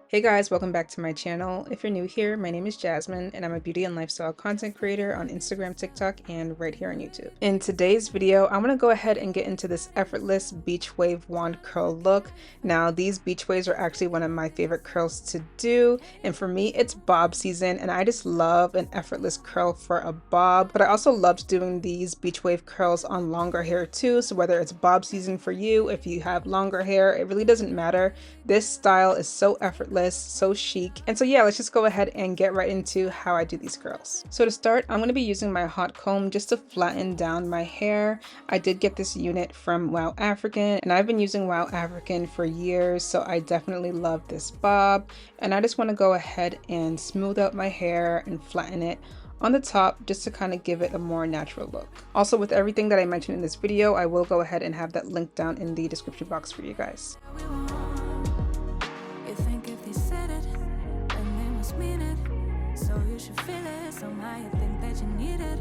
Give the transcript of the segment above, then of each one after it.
Hey guys, welcome back to my channel. If you're new here, my name is Jasmine and I'm a beauty and lifestyle content creator on Instagram, TikTok, and right here on YouTube. In today's video, I'm going to go ahead and get into this effortless beach wave wand curl look. Now, these beach waves are actually one of my favorite curls to do, and for me, it's bob season, and I just love an effortless curl for a bob, but I also loved doing these beach wave curls on longer hair too, so whether it's bob season for you, if you have longer hair, it really doesn't matter. This style is so effortless, so chic. And so yeah, let's just go ahead and get right into how I do these curls. So to start, I'm going to be using my hot comb just to flatten down my hair. I did get this unit from Wow African, and I've been using Wow African for years, so I definitely love this bob. And I just want to go ahead and smooth out my hair and flatten it on the top just to kind of give it a more natural look. Also, with everything that I mentioned in this video, I will go ahead and have that link down in the description box for you guys. So you should feel it, somehow you think that you need it.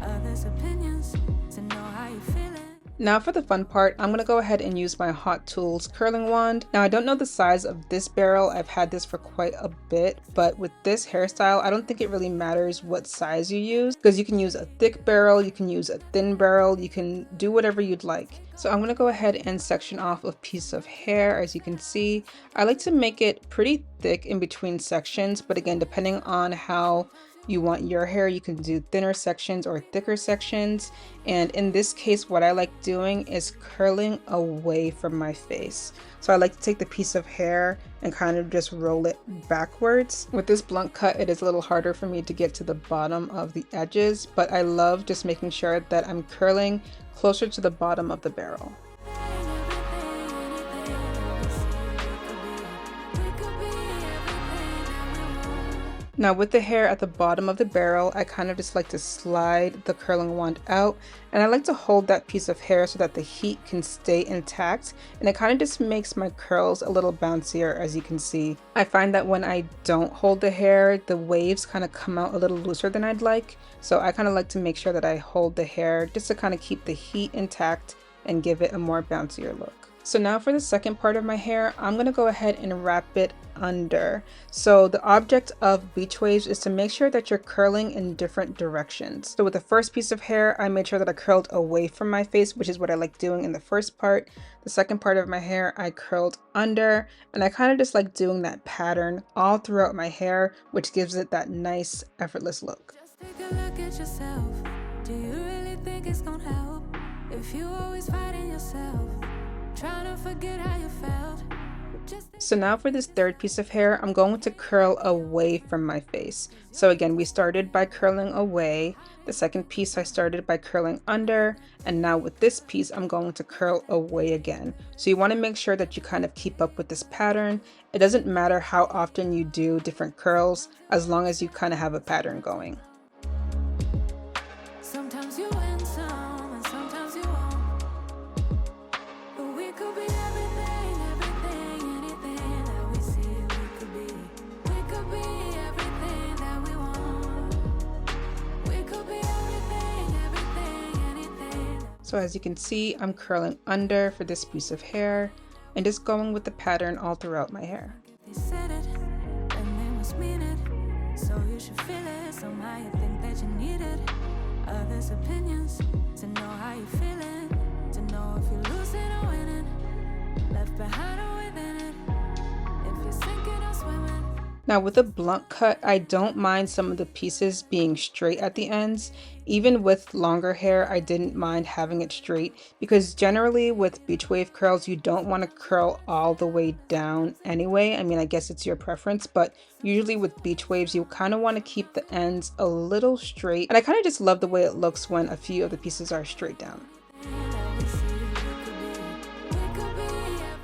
Others' opinions to know how you feel it. Now for the fun part, I'm going to go ahead and use my Hot Tools curling wand. Now I don't know the size of this barrel, I've had this for quite a bit, but with this hairstyle, I don't think it really matters what size you use, because you can use a thick barrel, you can use a thin barrel, you can do whatever you'd like. So I'm going to go ahead and section off a piece of hair. As you can see, I like to make it pretty thick in between sections, but again, depending on how you want your hair, you can do thinner sections or thicker sections. And in this case, what I like doing is curling away from my face. So I like to take the piece of hair and kind of just roll it backwards. With this blunt cut, it is a little harder for me to get to the bottom of the edges, but I love just making sure that I'm curling closer to the bottom of the barrel. Now with the hair at the bottom of the barrel, I kind of just like to slide the curling wand out, and I like to hold that piece of hair so that the heat can stay intact, and it kind of just makes my curls a little bouncier. As you can see, I find that when I don't hold the hair, the waves kind of come out a little looser than I'd like, so I kind of like to make sure that I hold the hair just to kind of keep the heat intact and give it a more bouncier look. So now for the second part of my hair, I'm going to go ahead and wrap it under. So the object of beach waves is to make sure that you're curling in different directions. So with the first piece of hair, I made sure that I curled away from my face, which is what I like doing in the first part. The second part of my hair, I curled under, and I kind of just like doing that pattern all throughout my hair, which gives it that nice, effortless look. Just take a look at yourself. Do you really think it's gonna help if you always fighting yourself? Trying to forget how you felt. So now for this third piece of hair, I'm going to curl away from my face. So again, we started by curling away. The second piece I started by curling under, and now with this piece I'm going to curl away again. So you want to make sure that you kind of keep up with this pattern. It doesn't matter how often you do different curls, as long as you kind of have a pattern going. Sometimes you win some and sometimes you won't. But we could be everything, anything that we see we could be. We could be everything that we want. We could be everything, anything. So as you can see, I'm curling under for this piece of hair and just going with the pattern all throughout my hair. They said it and they must mean it. So you should feel it, somehow you think that you need it. Others' opinions to know how you feeling, to know if you're losing or winning, left behind or within it, if you're sinking or swimming. Now with a blunt cut, I don't mind some of the pieces being straight at the ends. Even with longer hair, I didn't mind having it straight, because generally with beach wave curls, you don't want to curl all the way down anyway. I mean, I guess it's your preference, but usually with beach waves, you kind of want to keep the ends a little straight. And I kind of just love the way it looks when a few of the pieces are straight down.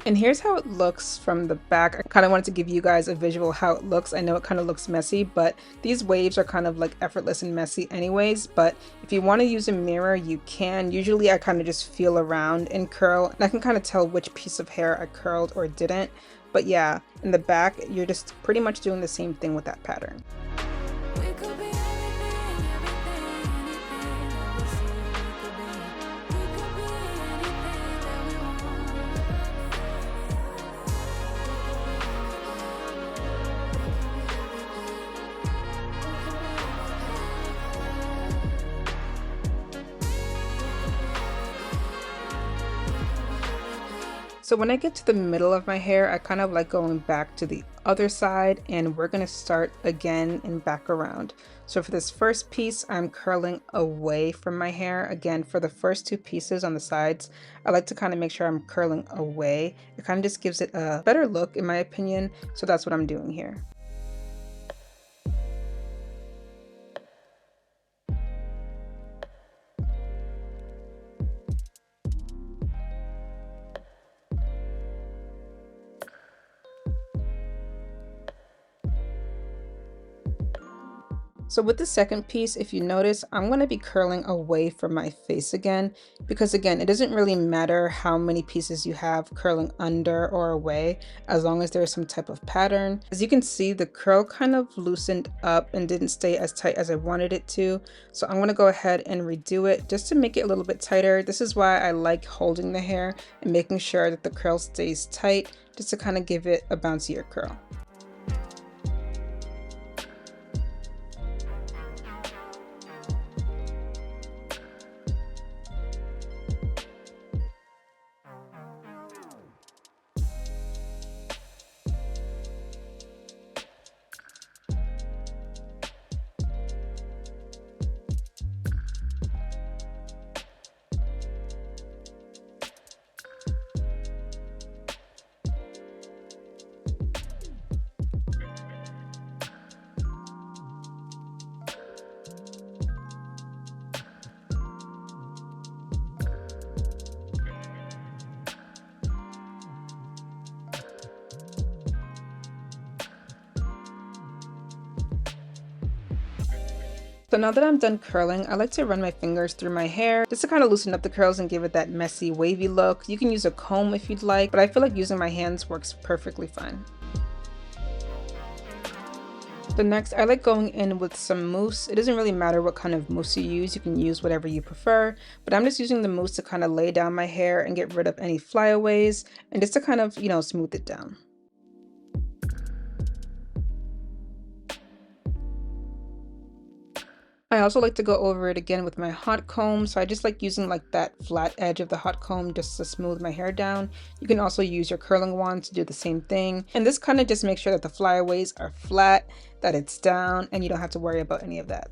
And here's how it looks from the back. I kind of wanted to give you guys a visual how it looks. I know it kind of looks messy, but these waves are kind of like effortless and messy anyways. But if you want to use a mirror, you can. Usually I kind of just feel around and curl, and I can kind of tell which piece of hair I curled or didn't. But yeah, in the back, you're just pretty much doing the same thing with that pattern. We could be everything, anything that we see we could be. We could be anything that we want. So when I get to the middle of my hair, I kind of like going back to the other side, and we're going to start again and back around. So for this first piece, I'm curling away from my hair. Again, for the first two pieces on the sides, I like to kind of make sure I'm curling away. It kind of just gives it a better look in my opinion. So that's what I'm doing here. So with the second piece, if you notice, I'm going to be curling away from my face again, because again, it doesn't really matter how many pieces you have curling under or away, as long as there's some type of pattern. As you can see, the curl kind of loosened up and didn't stay as tight as I wanted it to. So I'm going to go ahead and redo it just to make it a little bit tighter. This is why I like holding the hair and making sure that the curl stays tight, just to kind of give it a bouncier curl. So now that I'm done curling, I like to run my fingers through my hair just to kind of loosen up the curls and give it that messy, wavy look. You can use a comb if you'd like, but I feel like using my hands works perfectly fine. So next, I like going in with some mousse. It doesn't really matter what kind of mousse you can use whatever you prefer, but I'm just using the mousse to kind of lay down my hair and get rid of any flyaways and just to kind of, smooth it down. I also like to go over it again with my hot comb, so I just like using like that flat edge of the hot comb just to smooth my hair down. You can also use your curling wand to do the same thing, and this kind of just makes sure that the flyaways are flat, that it's down, and you don't have to worry about any of that.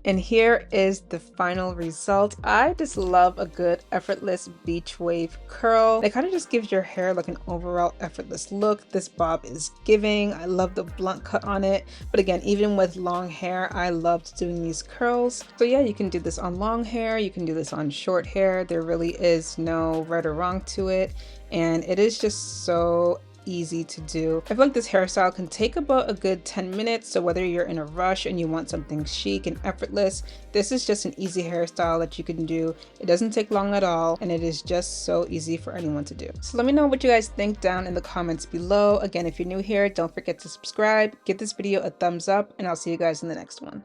And here is the final result. I just love a good effortless beach wave curl. It kind of just gives your hair like an overall effortless look. This bob is giving. I love the blunt cut on it. But again, even with long hair, I loved doing these curls. So yeah, you can do this on long hair. You can do this on short hair. There really is no right or wrong to it. And it is just so easy to do. I feel like this hairstyle can take about a good 10 minutes, so whether you're in a rush and you want something chic and effortless, this is just an easy hairstyle that you can do. It doesn't take long at all, and it is just so easy for anyone to do. So let me know what you guys think down in the comments below. Again, if you're new here, don't forget to subscribe, give this video a thumbs up, and I'll see you guys in the next one.